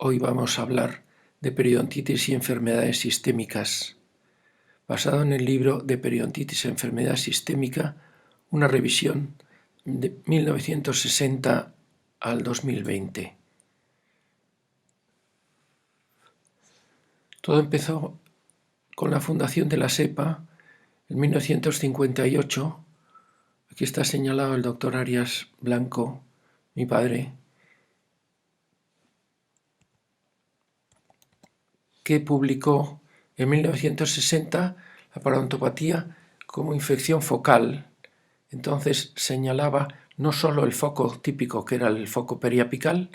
Hoy vamos a hablar de periodontitis y enfermedades sistémicas, basado en el libro de Periodontitis y enfermedad sistémica, una revisión de 1960 al 2020. Todo empezó con la fundación de la SEPA en 1958. Aquí está señalado el doctor Arias Blanco, mi padre, que publicó en 1960 la parodontopatía como infección focal. Entonces señalaba no solo el foco típico, que era el foco periapical,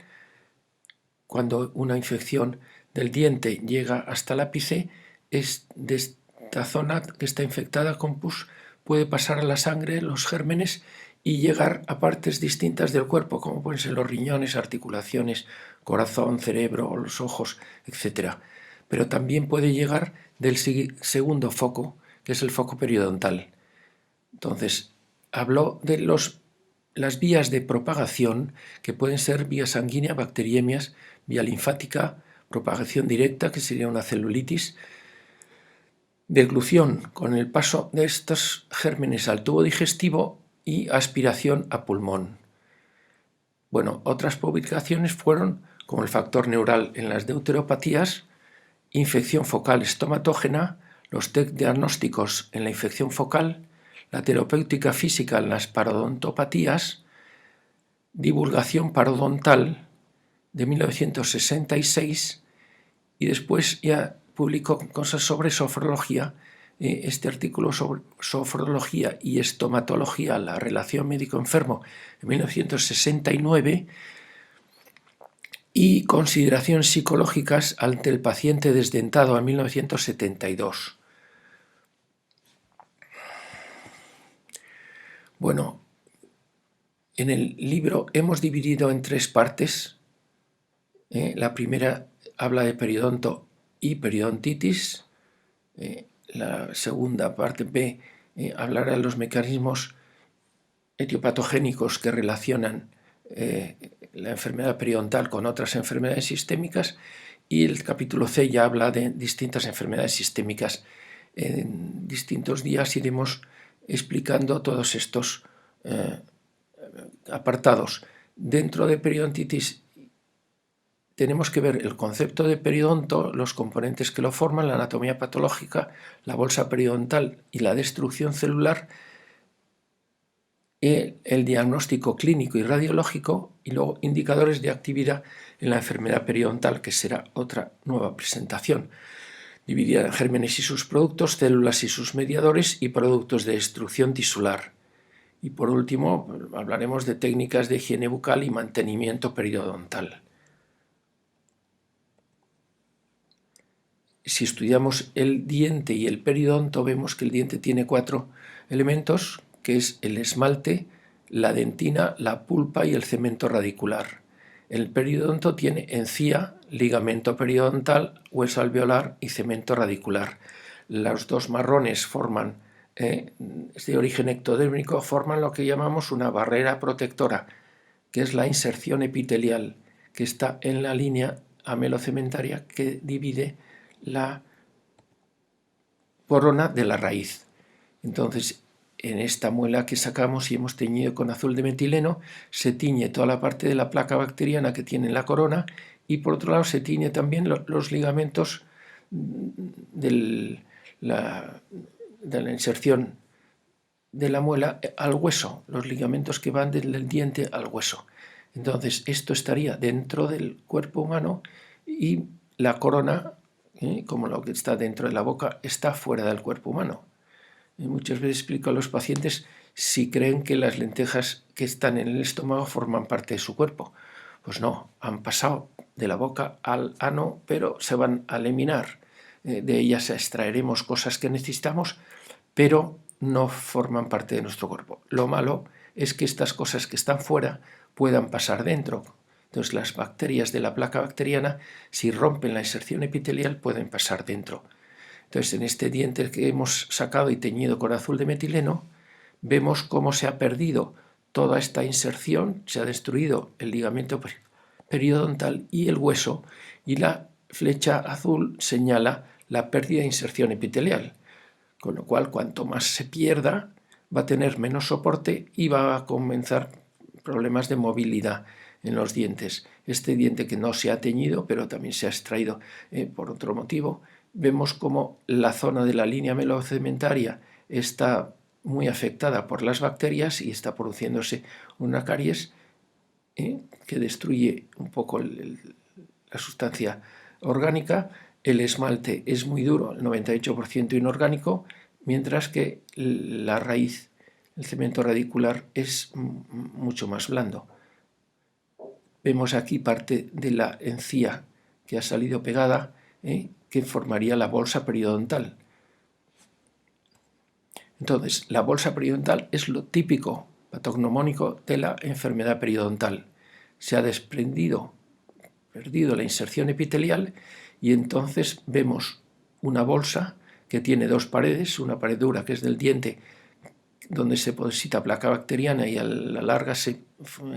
cuando una infección del diente llega hasta el ápice, es de esta zona que está infectada con pus, puede pasar a la sangre, los gérmenes, y llegar a partes distintas del cuerpo, como pueden ser los riñones, articulaciones, corazón, cerebro, los ojos, etc. Pero también puede llegar del segundo foco, que es el foco periodontal. Entonces, habló de las vías de propagación, que pueden ser vía sanguínea, bacteriemias, vía linfática, propagación directa, que sería una celulitis, deglución con el paso de estos gérmenes al tubo digestivo y aspiración a pulmón. Bueno, otras publicaciones fueron como el factor neural en las deuteropatías, infección focal estomatógena, los test diagnósticos en la infección focal, la terapéutica física en las parodontopatías, divulgación parodontal de 1966, y después ya publicó cosas sobre sofrología, este artículo sobre sofrología y estomatología, la relación médico-enfermo, en 1969, y consideraciones psicológicas ante el paciente desdentado en 1972. Bueno, en el libro hemos dividido en tres partes. La primera habla de periodonto y periodontitis. La segunda parte B hablará de los mecanismos etiopatogénicos que relacionan la enfermedad periodontal con otras enfermedades sistémicas, y el capítulo C ya habla de distintas enfermedades sistémicas. En distintos días iremos explicando todos estos apartados. Dentro de periodontitis tenemos que ver el concepto de periodonto, los componentes que lo forman, la anatomía patológica, la bolsa periodontal y la destrucción celular, el diagnóstico clínico y radiológico, y luego indicadores de actividad en la enfermedad periodontal, que será otra nueva presentación, dividida en gérmenes y sus productos, células y sus mediadores y productos de destrucción tisular. Y por último, hablaremos de técnicas de higiene bucal y mantenimiento periodontal. Si estudiamos el diente y el periodonto, vemos que el diente tiene 4 elementos, que es el esmalte, la dentina, la pulpa y el cemento radicular. El periodonto tiene encía, ligamento periodontal, hueso alveolar y cemento radicular. Los dos marrones forman, es de origen ectodérmico, forman lo que llamamos una barrera protectora, que es la inserción epitelial, que está en la línea amelocementaria que divide la corona de la raíz. Entonces, en esta muela que sacamos y hemos teñido con azul de metileno, se tiñe toda la parte de la placa bacteriana que tiene la corona, y por otro lado se tiñe también los ligamentos de la inserción de la muela al hueso, los ligamentos que van del diente al hueso. Entonces, esto estaría dentro del cuerpo humano, y la corona, como lo que está dentro de la boca, está fuera del cuerpo humano. Y muchas veces explico a los pacientes si creen que las lentejas que están en el estómago forman parte de su cuerpo. Pues no, han pasado de la boca al ano, pero se van a eliminar. De ellas extraeremos cosas que necesitamos, pero no forman parte de nuestro cuerpo. Lo malo es que estas cosas que están fuera puedan pasar dentro. Entonces, las bacterias de la placa bacteriana, si rompen la inserción epitelial, pueden pasar dentro. Entonces, en este diente que hemos sacado y teñido con azul de metileno, vemos cómo se ha perdido toda esta inserción, se ha destruido el ligamento periodontal y el hueso, y la flecha azul señala la pérdida de inserción epitelial, con lo cual cuanto más se pierda va a tener menos soporte y va a comenzar problemas de movilidad en los dientes. Este diente que no se ha teñido, pero también se ha extraído por otro motivo, vemos como la zona de la línea melocementaria está muy afectada por las bacterias y está produciéndose una caries que destruye un poco la sustancia orgánica. El esmalte es muy duro, el 98% inorgánico, mientras que la raíz, el cemento radicular, es mucho más blando. Vemos aquí parte de la encía que ha salido pegada, que formaría la bolsa periodontal. Entonces, la bolsa periodontal es lo típico patognomónico de la enfermedad periodontal. Se ha perdido la inserción epitelial y entonces vemos una bolsa que tiene dos paredes, una pared dura que es del diente donde se deposita placa bacteriana y a la larga se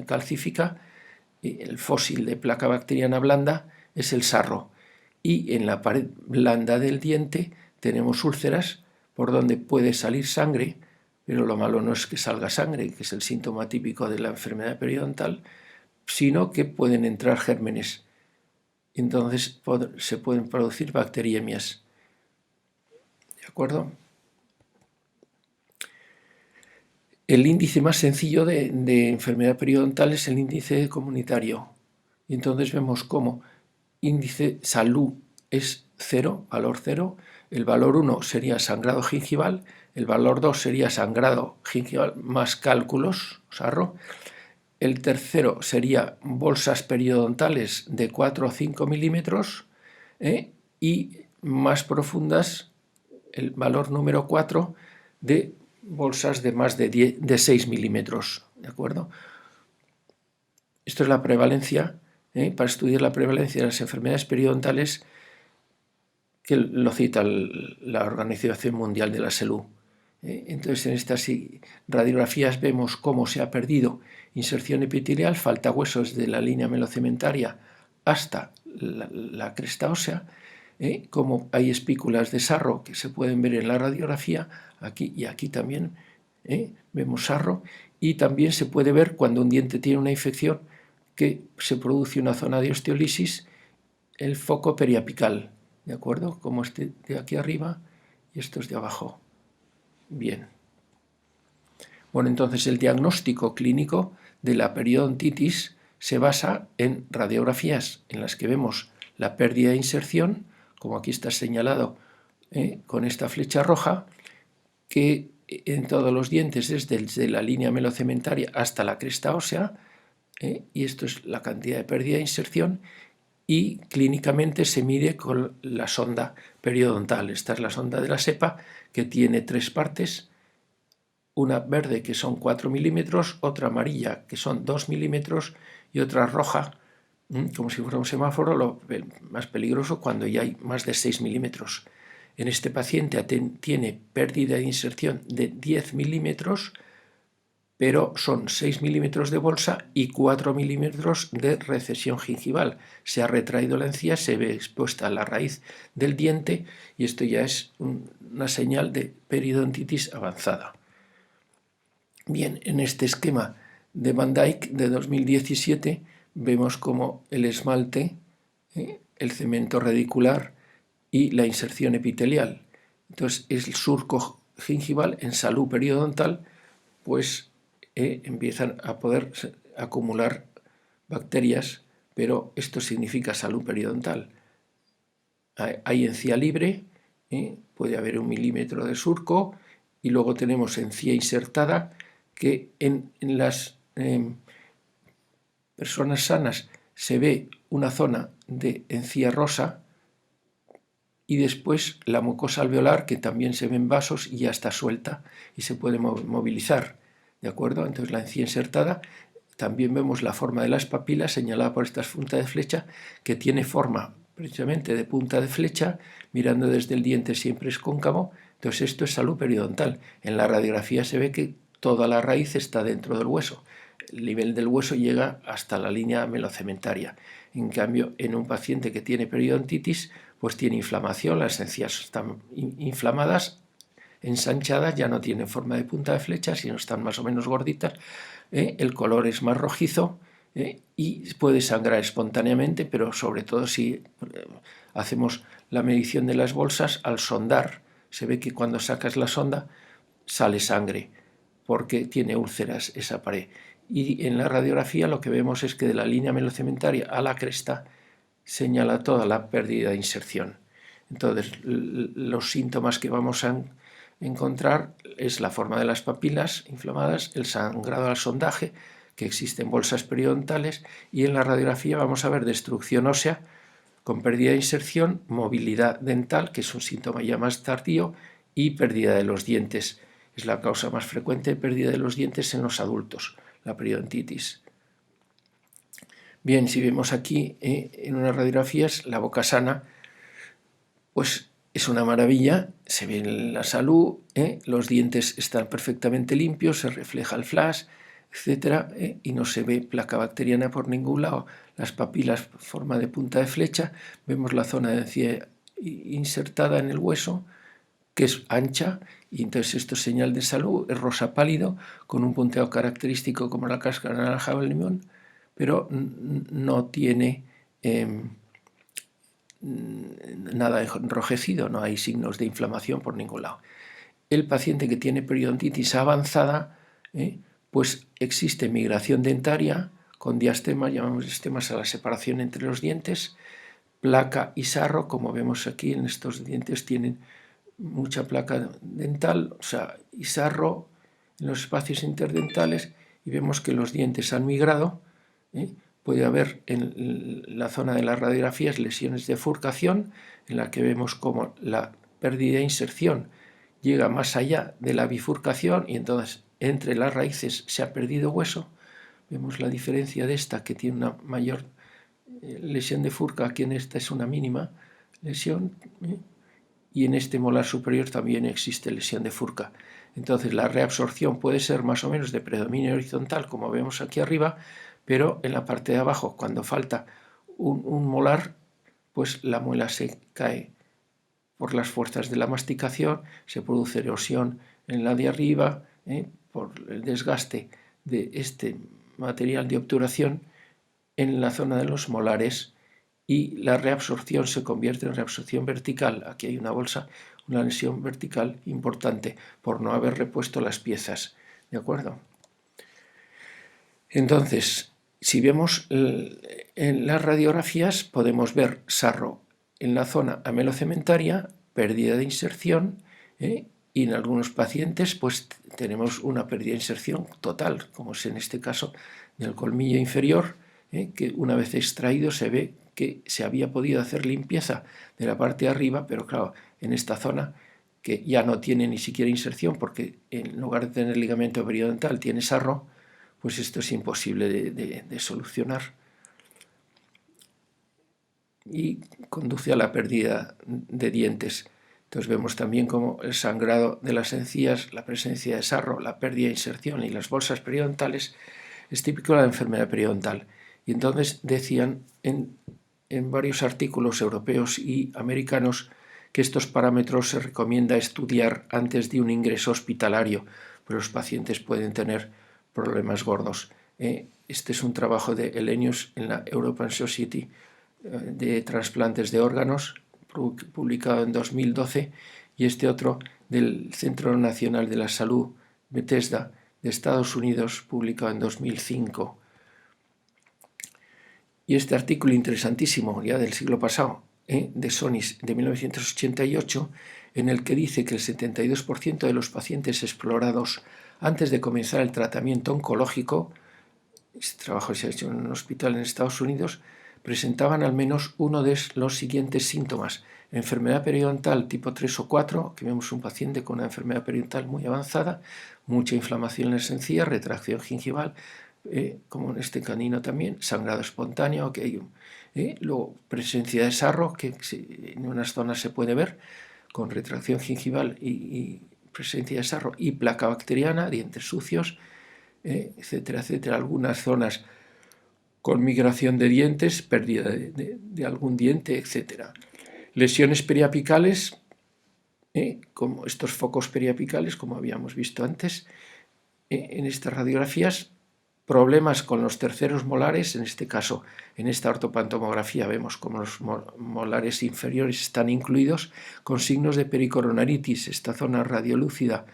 calcifica. El fósil de placa bacteriana blanda es el sarro, y en la pared blanda del diente tenemos úlceras por donde puede salir sangre, pero lo malo no es que salga sangre, que es el síntoma típico de la enfermedad periodontal, sino que pueden entrar gérmenes. Entonces se pueden producir bacteriemias. ¿De acuerdo? El índice más sencillo de enfermedad periodontal es el índice comunitario. Y entonces vemos cómo índice salud es 0, valor 0. El valor 1 sería sangrado gingival. El valor 2 sería sangrado gingival más cálculos, sarro. El tercero sería bolsas periodontales de 4 o 5 milímetros. Y más profundas, el valor número 4 de bolsas de más de 6 milímetros, ¿de acuerdo? Esto es la prevalencia, para estudiar la prevalencia de las enfermedades periodontales, que lo cita la Organización Mundial de la Salud. Entonces, en estas radiografías vemos cómo se ha perdido inserción epitelial, falta huesos de la línea melocementaria hasta la cresta ósea, como hay espículas de sarro que se pueden ver en la radiografía, aquí y aquí también vemos sarro, y también se puede ver cuando un diente tiene una infección que se produce una zona de osteolisis, el foco periapical, ¿de acuerdo? Como este de aquí arriba y estos de abajo. Bien. Bueno, entonces el diagnóstico clínico de la periodontitis se basa en radiografías en las que vemos la pérdida de inserción, como aquí está señalado con esta flecha roja, que en todos los dientes es desde la línea melocementaria hasta la cresta ósea, y esto es la cantidad de pérdida de inserción, y clínicamente se mide con la sonda periodontal. Esta es la sonda de la SEPA, que tiene 3 partes, una verde que son 4 milímetros, otra amarilla que son 2 milímetros y otra roja, como si fuera un semáforo, lo más peligroso cuando ya hay más de 6 milímetros. En este paciente tiene pérdida de inserción de 10 milímetros, pero son 6 milímetros de bolsa y 4 milímetros de recesión gingival. Se ha retraído la encía, se ve expuesta la raíz del diente y esto ya es una señal de periodontitis avanzada. Bien, en este esquema de Van Dyck de 2017 vemos como el esmalte, el cemento radicular y la inserción epitelial. Entonces, el surco gingival en salud periodontal, pues empiezan a poder acumular bacterias, pero esto significa salud periodontal. Hay encía libre, puede haber 1 milímetro de surco, y luego tenemos encía insertada, que en las personas sanas se ve una zona de encía rosa, y después la mucosa alveolar, que también se ven vasos y ya está suelta y se puede movilizar, ¿de acuerdo? Entonces la encía insertada, también vemos la forma de las papilas señalada por esta punta de flecha, que tiene forma precisamente de punta de flecha, mirando desde el diente siempre es cóncavo. Entonces esto es salud periodontal. En la radiografía se ve que toda la raíz está dentro del hueso. el nivel del hueso llega hasta la línea amelocementaria. En cambio, en un paciente que tiene periodontitis, pues tiene inflamación, las encías están inflamadas, ensanchadas, ya no tienen forma de punta de flecha, sino están más o menos gorditas, el color es más rojizo y puede sangrar espontáneamente, pero sobre todo si hacemos la medición de las bolsas, al sondar, se ve que cuando sacas la sonda sale sangre, porque tiene úlceras esa pared. Y en la radiografía lo que vemos es que de la línea amelocementaria a la cresta señala toda la pérdida de inserción. Entonces, los síntomas que vamos a encontrar es la forma de las papilas inflamadas, el sangrado al sondaje, que existen bolsas periodontales, y en la radiografía vamos a ver destrucción ósea con pérdida de inserción, movilidad dental, que es un síntoma ya más tardío, y pérdida de los dientes. Es la causa más frecuente de pérdida de los dientes en los adultos, la periodontitis. Bien, si vemos aquí en unas radiografías, la boca sana, pues es una maravilla, se ve la salud, los dientes están perfectamente limpios, se refleja el flash, etcétera, y no se ve placa bacteriana por ningún lado. Las papilas forma de punta de flecha, vemos la zona de encía insertada en el hueso, que es ancha, y entonces esto es señal de salud, es rosa pálido, con un punteo característico como la cáscara naranja o el limón, pero no tiene nada enrojecido, no hay signos de inflamación por ningún lado. El paciente que tiene periodontitis avanzada, pues existe migración dentaria con diastemas, llamamos diastemas a la separación entre los dientes, placa y sarro, como vemos aquí en estos dientes tienen mucha placa dental, o sea, y sarro en los espacios interdentales, y vemos que los dientes han migrado. Puede haber en la zona de las radiografías lesiones de furcación, en la que vemos como la pérdida de inserción llega más allá de la bifurcación y entonces entre las raíces se ha perdido hueso. Vemos la diferencia de esta, que tiene una mayor lesión de furca, aquí en esta es una mínima lesión, y en este molar superior también existe lesión de furca. Entonces la reabsorción puede ser más o menos de predominio horizontal, como vemos aquí arriba, pero en la parte de abajo, cuando falta un molar, pues la muela se cae por las fuerzas de la masticación, se produce erosión en la de arriba, por el desgaste de este material de obturación en la zona de los molares, y la reabsorción se convierte en reabsorción vertical. Aquí hay una bolsa, una lesión vertical importante por no haber repuesto las piezas. ¿De acuerdo? Entonces, si vemos en las radiografías, podemos ver sarro en la zona amelocementaria, pérdida de inserción, y en algunos pacientes pues tenemos una pérdida de inserción total, como es en este caso del colmillo inferior, que una vez extraído se ve que se había podido hacer limpieza de la parte de arriba, pero claro, en esta zona que ya no tiene ni siquiera inserción, porque en lugar de tener ligamento periodontal tiene sarro, pues esto es imposible de solucionar y conduce a la pérdida de dientes. Entonces vemos también como el sangrado de las encías, la presencia de sarro, la pérdida de inserción y las bolsas periodontales es típico de la enfermedad periodontal. Y entonces decían en varios artículos europeos y americanos que estos parámetros se recomienda estudiar antes de un ingreso hospitalario, pero los pacientes pueden tener problemas gordos. Este es un trabajo de Elenius en la European Society de trasplantes de órganos, publicado en 2012, y este otro del Centro Nacional de la Salud, Bethesda, de Estados Unidos, publicado en 2005. Y este artículo interesantísimo, ya del siglo pasado, de Sonis, de 1988, en el que dice que el 72% de los pacientes explorados antes de comenzar el tratamiento oncológico, este trabajo se ha hecho en un hospital en Estados Unidos, presentaban al menos uno de los siguientes síntomas: enfermedad periodontal tipo 3 o 4, que vemos un paciente con una enfermedad periodontal muy avanzada, mucha inflamación en las encías, retracción gingival, como en este canino también, sangrado espontáneo, luego presencia de sarro, que en unas zonas se puede ver, con retracción gingival y presencia de sarro, y placa bacteriana, dientes sucios, etcétera, etcétera. Algunas zonas con migración de dientes, pérdida de algún diente, etcétera. Lesiones periapicales, como estos focos periapicales, como habíamos visto antes, en estas radiografías. Problemas con los terceros molares, en este caso, en esta ortopantomografía vemos como los molares inferiores están incluidos con signos de pericoronaritis. Esta zona radiolúcida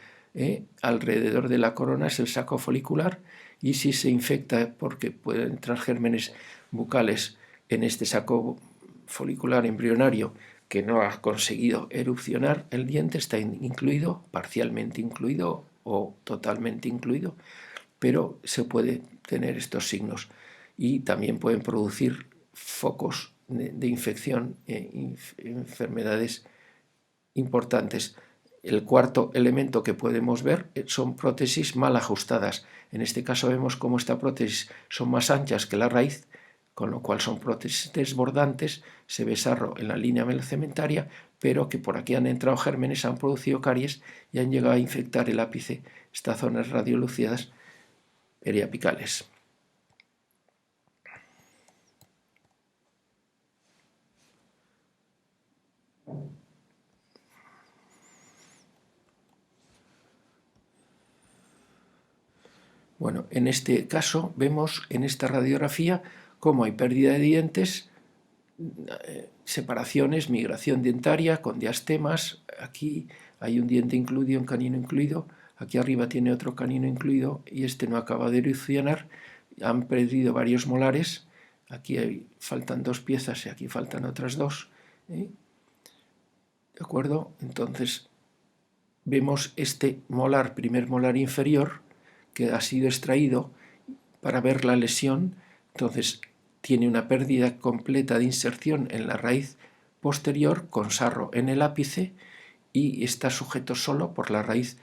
alrededor de la corona es el saco folicular, y si se infecta, porque pueden entrar gérmenes bucales en este saco folicular embrionario que no ha conseguido erupcionar, el diente está incluido, parcialmente incluido o totalmente incluido, pero se puede tener estos signos, y también pueden producir focos de infección, enfermedades importantes. El cuarto elemento que podemos ver son prótesis mal ajustadas. En este caso vemos cómo esta prótesis son más anchas que la raíz, con lo cual son prótesis desbordantes, se ve sarro en la línea melocementaria, pero que por aquí han entrado gérmenes, han producido caries y han llegado a infectar el ápice, estas zonas radiolúcidas periapicales. Bueno, en este caso vemos en esta radiografía cómo hay pérdida de dientes, separaciones, migración dentaria con diastemas. Aquí hay un diente incluido, un canino incluido. Aquí arriba tiene otro canino incluido y este no acaba de erupcionar. Han perdido varios molares. Aquí faltan 2 piezas y aquí faltan otras 2. ¿De acuerdo? Entonces vemos este molar, primer molar inferior, que ha sido extraído para ver la lesión. Entonces tiene una pérdida completa de inserción en la raíz posterior con sarro en el ápice, y está sujeto solo por la raíz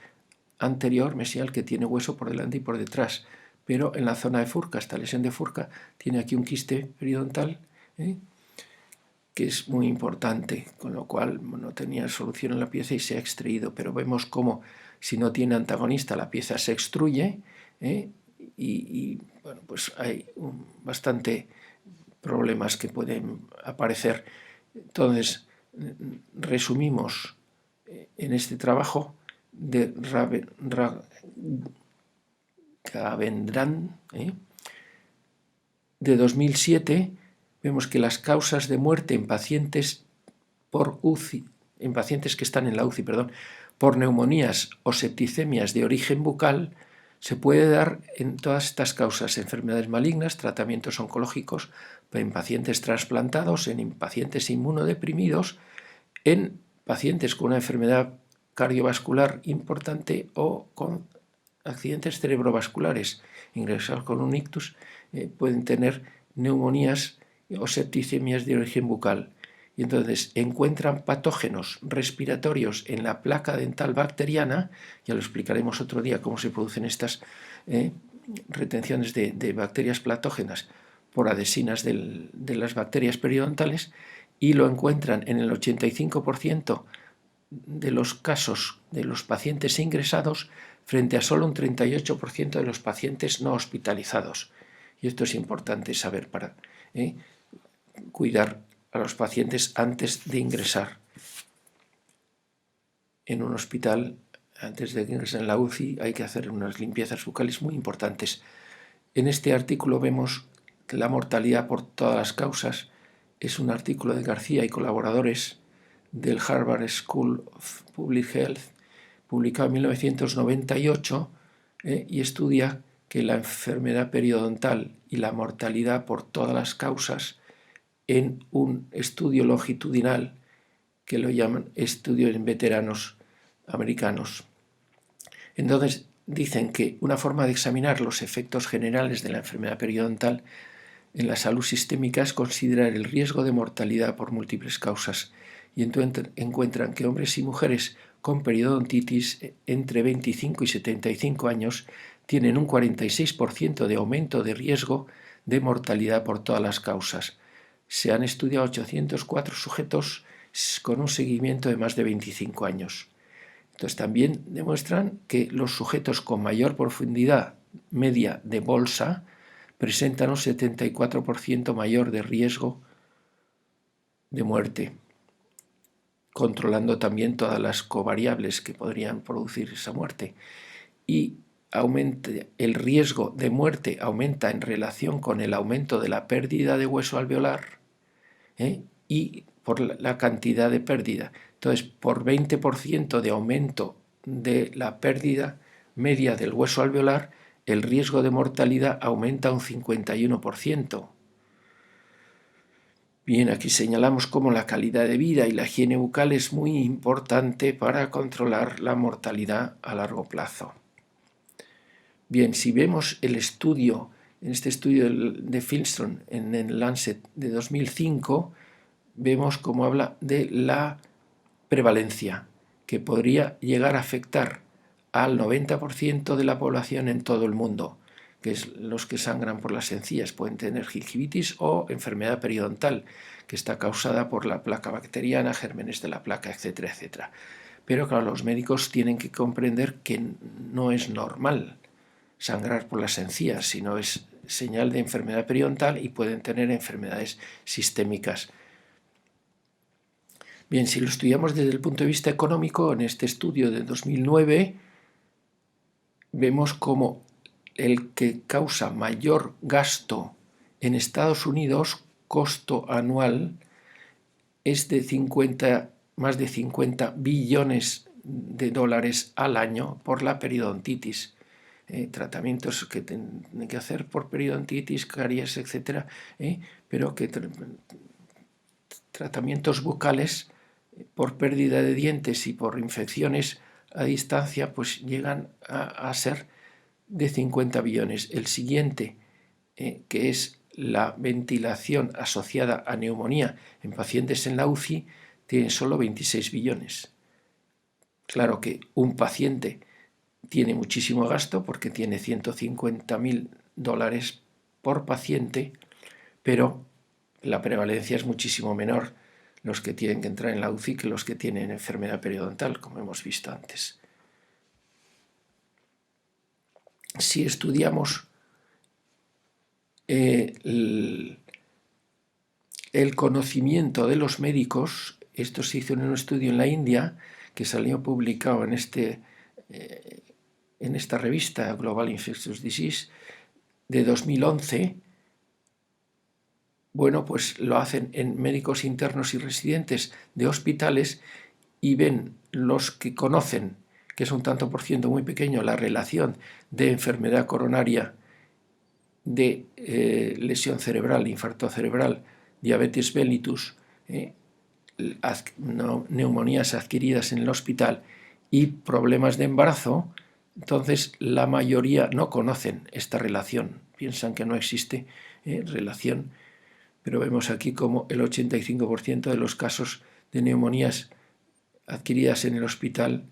anterior mesial, que tiene hueso por delante y por detrás, pero en la zona de Furca, esta lesión de Furca, tiene aquí un quiste periodontal, que es muy importante, con lo cual no tenía solución en la pieza y se ha extraído, pero vemos cómo si no tiene antagonista la pieza se extruye, y bueno, pues hay bastante problemas que pueden aparecer. Entonces, resumimos en este trabajo de Ravindran, de 2007, vemos que las causas de muerte en pacientes por UCI, en pacientes que están en la UCI, por neumonías o septicemias de origen bucal, se puede dar en todas estas causas: enfermedades malignas, tratamientos oncológicos en pacientes trasplantados, en pacientes inmunodeprimidos, en pacientes con una enfermedad cardiovascular importante o con accidentes cerebrovasculares ingresados con un ictus, pueden tener neumonías o septicemias de origen bucal. Y entonces encuentran patógenos respiratorios en la placa dental bacteriana. Ya lo explicaremos otro día cómo se producen estas retenciones de bacterias patógenas por adhesinas de las bacterias periodontales, y lo encuentran en el 85% de los casos de los pacientes ingresados, frente a solo un 38% de los pacientes no hospitalizados. Y esto es importante saber para cuidar a los pacientes antes de ingresar en un hospital. Antes de que ingresen en la UCI hay que hacer unas limpiezas bucales muy importantes. En este artículo vemos que la mortalidad por todas las causas es un artículo de García y colaboradores del Harvard School of Public Health, publicado en 1998, y estudia que la enfermedad periodontal y la mortalidad por todas las causas, en un estudio longitudinal que lo llaman estudio en veteranos americanos. Entonces dicen que una forma de examinar los efectos generales de la enfermedad periodontal en la salud sistémica es considerar el riesgo de mortalidad por múltiples causas, y entonces encuentran que hombres y mujeres con periodontitis entre 25 y 75 años tienen un 46% de aumento de riesgo de mortalidad por todas las causas. Se han estudiado 804 sujetos con un seguimiento de más de 25 años. Entonces también demuestran que los sujetos con mayor profundidad media de bolsa presentan un 74% mayor de riesgo de muerte, controlando también todas las covariables que podrían producir esa muerte. Y el riesgo de muerte aumenta en relación con el aumento de la pérdida de hueso alveolar, y por la cantidad de pérdida. Entonces, por 20% de aumento de la pérdida media del hueso alveolar, el riesgo de mortalidad aumenta un 51%. Bien, aquí señalamos cómo la calidad de vida y la higiene bucal es muy importante para controlar la mortalidad a largo plazo. Bien, si vemos el estudio, en este estudio de Filstrom en el Lancet de 2005, vemos cómo habla de la prevalencia, que podría llegar a afectar al 90% de la población en todo el mundo, que es los que sangran por las encías, pueden tener gingivitis o enfermedad periodontal, que está causada por la placa bacteriana, gérmenes de la placa, etcétera, etcétera. Pero claro, los médicos tienen que comprender que no es normal sangrar por las encías, sino es señal de enfermedad periodontal y pueden tener enfermedades sistémicas. Bien, si lo estudiamos desde el punto de vista económico, en este estudio de 2009, vemos como el que causa mayor gasto en Estados Unidos, costo anual, es de más de 50 billones de dólares al año por la periodontitis. Tratamientos que tienen que hacer por periodontitis, caries, etc., pero que tratamientos bucales por pérdida de dientes y por infecciones a distancia, pues llegan a ser de 50 billones. El siguiente, que es la ventilación asociada a neumonía en pacientes en la UCI, tiene solo 26 billones. Claro que un paciente tiene muchísimo gasto porque tiene $150.000 por paciente, pero la prevalencia es muchísimo menor los que tienen que entrar en la UCI que los que tienen enfermedad periodontal, como hemos visto antes. Si estudiamos el conocimiento de los médicos, esto se hizo en un estudio en la India que salió publicado en esta revista Global Infectious Disease de 2011. Bueno, pues lo hacen en médicos internos y residentes de hospitales y ven los que conocen, que es un tanto por ciento muy pequeño, la relación de enfermedad coronaria, de lesión cerebral, infarto cerebral, diabetes mellitus, neumonías adquiridas en el hospital y problemas de embarazo. Entonces la mayoría no conocen esta relación, piensan que no existe relación, pero vemos aquí como el 85% de los casos de neumonías adquiridas en el hospital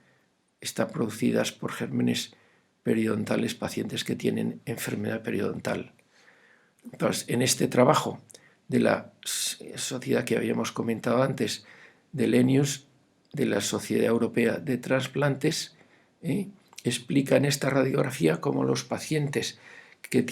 están producidas por gérmenes periodontales, pacientes que tienen enfermedad periodontal. Entonces, en este trabajo de la sociedad que habíamos comentado antes, del ENIUS, de la Sociedad Europea de Trasplantes, explica en esta radiografía cómo los pacientes que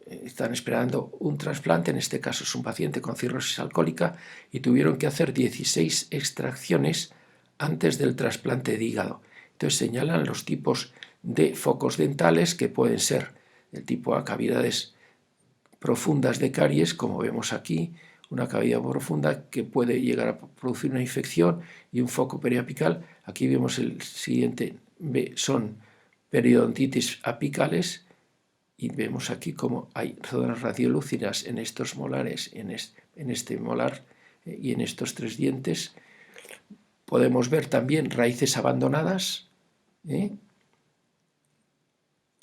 están esperando un trasplante, en este caso es un paciente con cirrosis alcohólica, y tuvieron que hacer 16 extracciones antes del trasplante de hígado. Entonces señalan los tipos de focos dentales que pueden ser del tipo A, cavidades profundas de caries, como vemos aquí, una cavidad profunda que puede llegar a producir una infección, y un foco periapical. Aquí vemos el siguiente, son periodontitis apicales, y vemos aquí cómo hay zonas radiolúcidas en estos molares, en este molar y en estos tres dientes. Podemos ver también raíces abandonadas.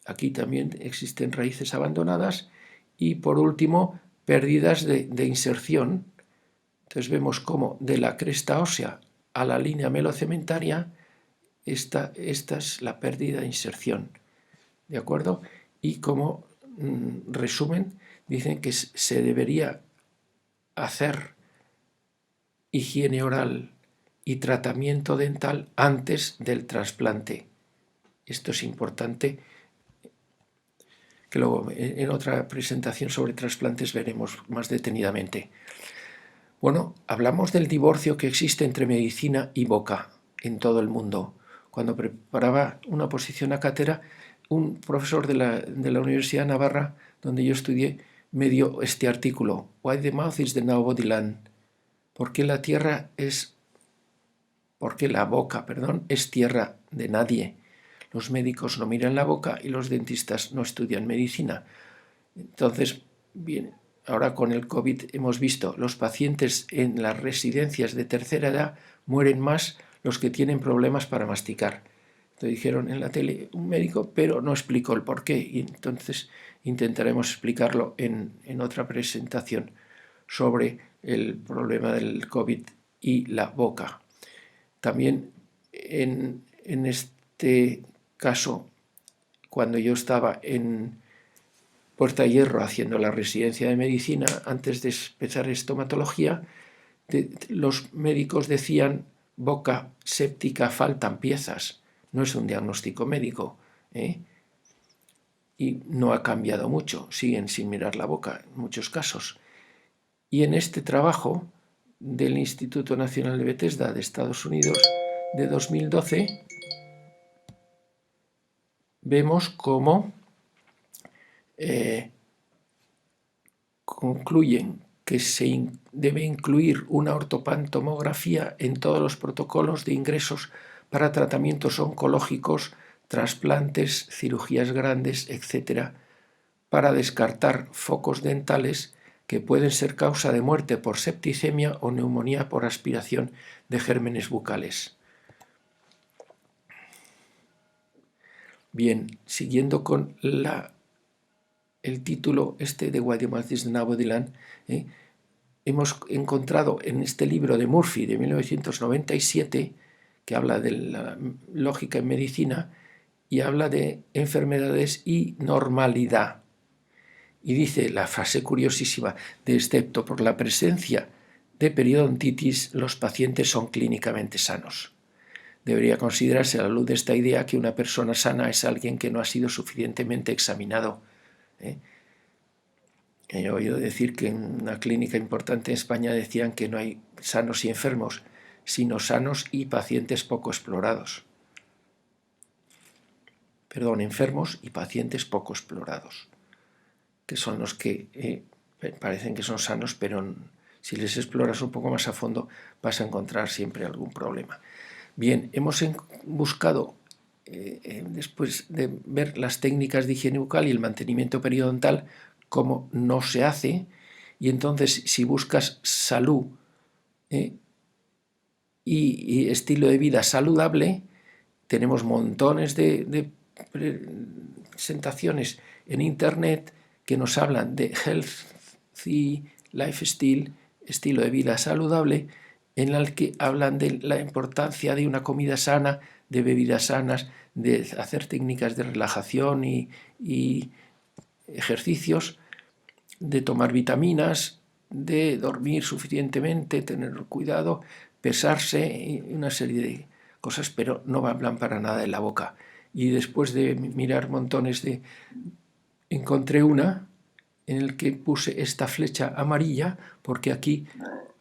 Aquí también existen raíces abandonadas. Y por último, pérdidas de inserción. Entonces vemos cómo de la cresta ósea a la línea melocementaria, esta es la pérdida de inserción. ¿De acuerdo? Y como resumen, dicen que se debería hacer higiene oral y tratamiento dental antes del trasplante. Esto es importante que luego en otra presentación sobre trasplantes veremos más detenidamente. Bueno, hablamos del divorcio que existe entre medicina y boca en todo el mundo. Cuando preparaba una oposición a cátedra, un profesor de la Universidad de Navarra, donde yo estudié, me dio este artículo, Why the mouth is the nobody land? ¿Por qué la boca, es tierra de nadie? Los médicos no miran la boca y los dentistas no estudian medicina. Entonces, bien, ahora con el COVID hemos visto, los pacientes en las residencias de tercera edad mueren más los que tienen problemas para masticar. Lo dijeron en la tele un médico, pero no explicó el porqué, y entonces intentaremos explicarlo en otra presentación sobre el problema del COVID y la boca. También en este caso, cuando yo estaba en Puerta Hierro haciendo la residencia de medicina, antes de empezar estomatología, los médicos decían boca séptica, faltan piezas. No es un diagnóstico médico, ¿eh? Y no ha cambiado mucho, siguen sin mirar la boca en muchos casos. Y en este trabajo del Instituto Nacional de Bethesda de Estados Unidos de 2012, vemos cómo concluyen que se debe incluir una ortopantomografía en todos los protocolos de ingresos para tratamientos oncológicos, trasplantes, cirugías grandes, etc., para descartar focos dentales que pueden ser causa de muerte por septicemia o neumonía por aspiración de gérmenes bucales. Bien, siguiendo con el título de Why the mouth is the nobody land, hemos encontrado en este libro de Murphy de 1997, que habla de la lógica en medicina y habla de enfermedades y normalidad. Y dice la frase curiosísima de excepto por la presencia de periodontitis, los pacientes son clínicamente sanos. Debería considerarse a la luz de esta idea que una persona sana es alguien que no ha sido suficientemente examinado. He oído decir que en una clínica importante en España decían que no hay sanos y enfermos, sino sanos y pacientes poco explorados. Perdón, enfermos y pacientes poco explorados, que son los que parecen que son sanos, pero si les exploras un poco más a fondo vas a encontrar siempre algún problema. Bien, hemos buscado, después de ver las técnicas de higiene bucal y el mantenimiento periodontal, cómo no se hace, y entonces si buscas salud y estilo de vida saludable, tenemos montones de presentaciones en internet que nos hablan de healthy lifestyle, estilo de vida saludable, en el que hablan de la importancia de una comida sana, de bebidas sanas, de hacer técnicas de relajación y ejercicios, de tomar vitaminas, de dormir suficientemente, tener cuidado, pesarse y una serie de cosas, pero no hablan para nada de la boca. Y después de mirar montones encontré una en el que puse esta flecha amarilla porque aquí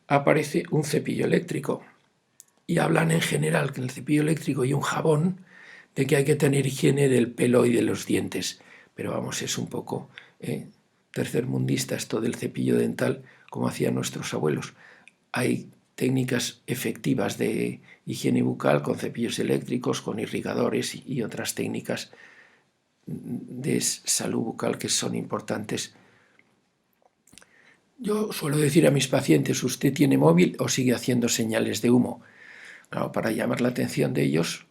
aparece un cepillo eléctrico y hablan en general que el cepillo eléctrico y un jabón de que hay que tener higiene del pelo y de los dientes, pero vamos, es un poco tercermundista esto del cepillo dental como hacían nuestros abuelos. Hay técnicas efectivas de higiene bucal con cepillos eléctricos, con irrigadores y otras técnicas de salud bucal que son importantes. Yo suelo decir a mis pacientes, ¿usted tiene móvil o sigue haciendo señales de humo? Claro, para llamar la atención de ellos,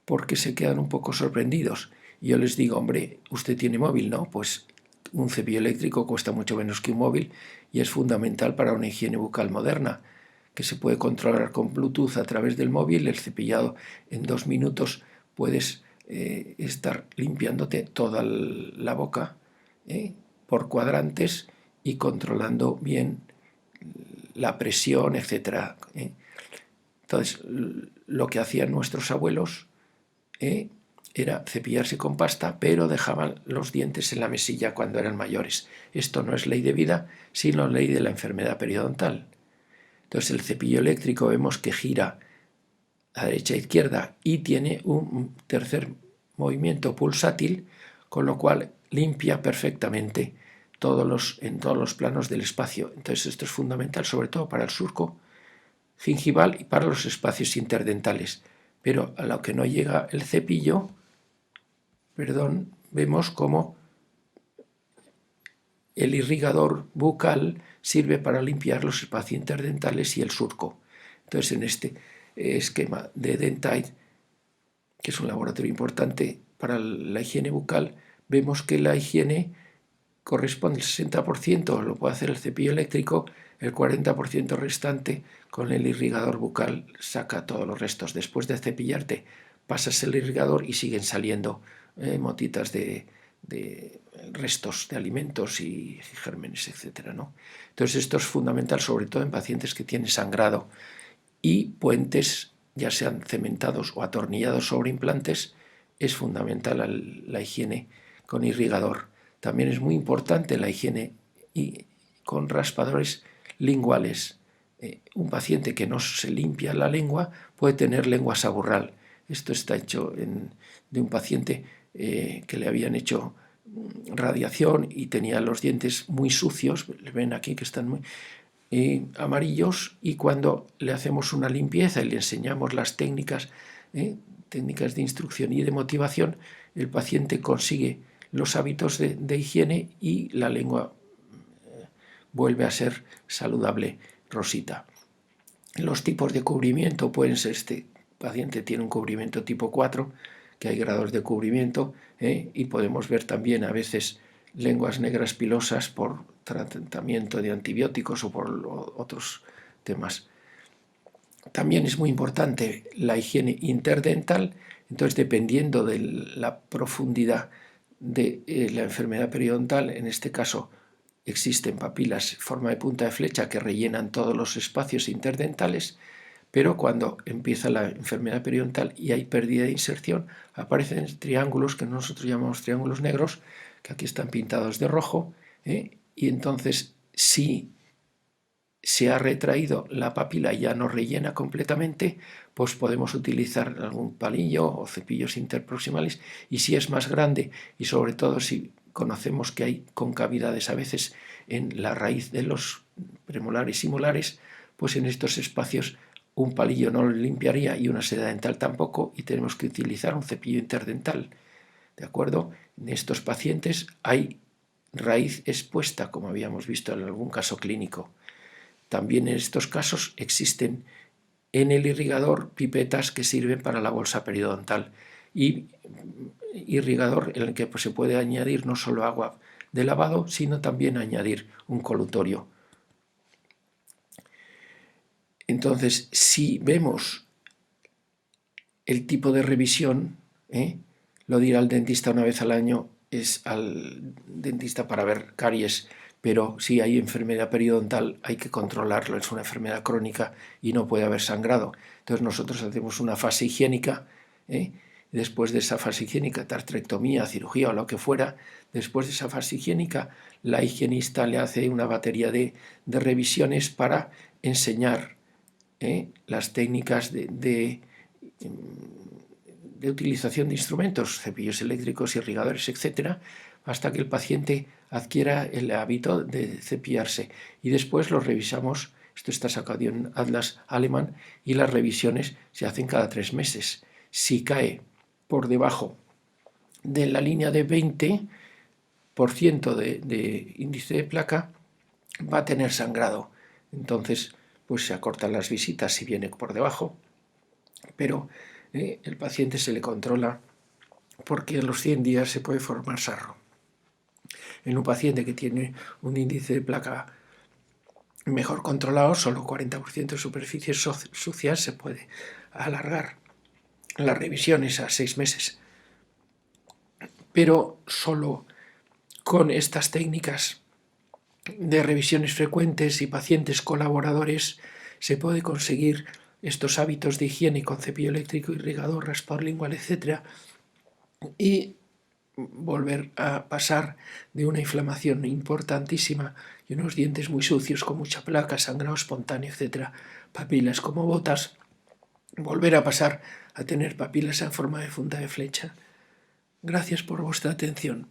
porque se quedan un poco sorprendidos. Y yo les digo, hombre, ¿usted tiene móvil? No, pues un cepillo eléctrico cuesta mucho menos que un móvil y es fundamental para una higiene bucal moderna, que se puede controlar con Bluetooth a través del móvil. El cepillado en 2 minutos puedes estar limpiándote toda la boca por cuadrantes y controlando bien la presión, etc. Entonces, lo que hacían nuestros abuelos era cepillarse con pasta, pero dejaban los dientes en la mesilla cuando eran mayores. Esto no es ley de vida, sino ley de la enfermedad periodontal. Entonces el cepillo eléctrico vemos que gira a derecha e izquierda y tiene un tercer movimiento pulsátil, con lo cual limpia perfectamente en todos los planos del espacio. Entonces esto es fundamental sobre todo para el surco gingival y para los espacios interdentales. Pero a lo que no llega el cepillo, vemos como el irrigador bucal sirve para limpiar los espacios interdentales y el surco. Entonces en este esquema de Dentide, que es un laboratorio importante para la higiene bucal, vemos que la higiene corresponde al 60%, lo puede hacer el cepillo eléctrico, el 40% restante con el irrigador bucal saca todos los restos. Después de cepillarte pasas el irrigador y siguen saliendo motitas de restos de alimentos y gérmenes, etc., ¿no? Entonces esto es fundamental sobre todo en pacientes que tienen sangrado y puentes, ya sean cementados o atornillados sobre implantes. Es fundamental la higiene con irrigador. También es muy importante la higiene con raspadores linguales. Un paciente que no se limpia la lengua puede tener lengua saburral. Esto está hecho de un paciente que le habían hecho radiación y tenía los dientes muy sucios. Ven aquí que están muy amarillos, y cuando le hacemos una limpieza y le enseñamos las técnicas de instrucción y de motivación, el paciente consigue los hábitos de higiene y la lengua vuelve a ser saludable, rosita. Los tipos de cubrimiento pueden ser, este paciente tiene un cubrimiento tipo 4, que hay grados de cubrimiento, y podemos ver también a veces lenguas negras pilosas por tratamiento de antibióticos o por otros temas. También es muy importante la higiene interdental. Entonces, dependiendo de la profundidad de la enfermedad periodontal, en este caso existen papilas en forma de punta de flecha que rellenan todos los espacios interdentales, pero cuando empieza la enfermedad periodontal y hay pérdida de inserción, aparecen triángulos que nosotros llamamos triángulos negros, que aquí están pintados de rojo, y entonces si se ha retraído la papila y ya no rellena completamente, pues podemos utilizar algún palillo o cepillos interproximales, y si es más grande y sobre todo si conocemos que hay concavidades a veces en la raíz de los premolares y molares, pues en estos espacios un palillo no lo limpiaría y una seda dental tampoco, y tenemos que utilizar un cepillo interdental. ¿De acuerdo? En estos pacientes hay raíz expuesta, como habíamos visto en algún caso clínico. También en estos casos existen en el irrigador pipetas que sirven para la bolsa periodontal, y irrigador en el que se puede añadir no solo agua de lavado, sino también añadir un colutorio. Entonces, si vemos el tipo de revisión, lo de ir al dentista una vez al año es al dentista para ver caries, pero si hay enfermedad periodontal hay que controlarlo, es una enfermedad crónica y no puede haber sangrado. Entonces nosotros hacemos una fase higiénica, después de esa fase higiénica, tartrectomía, cirugía o lo que fuera. Después de esa fase higiénica, la higienista le hace una batería de revisiones para enseñar las técnicas de utilización de instrumentos, cepillos eléctricos, irrigadores, etc., hasta que el paciente adquiera el hábito de cepillarse. Y después lo revisamos. Esto está sacado de un atlas alemán, y las revisiones se hacen cada 3 meses. Si cae por debajo de la línea de 20% de índice de placa, va a tener sangrado. Entonces, pues se acortan las visitas si viene por debajo, pero el paciente se le controla porque a los 100 días se puede formar sarro. En un paciente que tiene un índice de placa mejor controlado, solo 40% de superficies sucias, se puede alargar las revisiones a 6 meses. Pero solo con estas técnicas de revisiones frecuentes y pacientes colaboradores se puede conseguir estos hábitos de higiene con cepillo eléctrico, irrigador, raspador lingual, etc., y volver a pasar de una inflamación importantísima y unos dientes muy sucios con mucha placa, sangrado espontáneo, etcétera, papilas como botas, volver a pasar a tener papilas en forma de funda de flecha. Gracias por vuestra atención.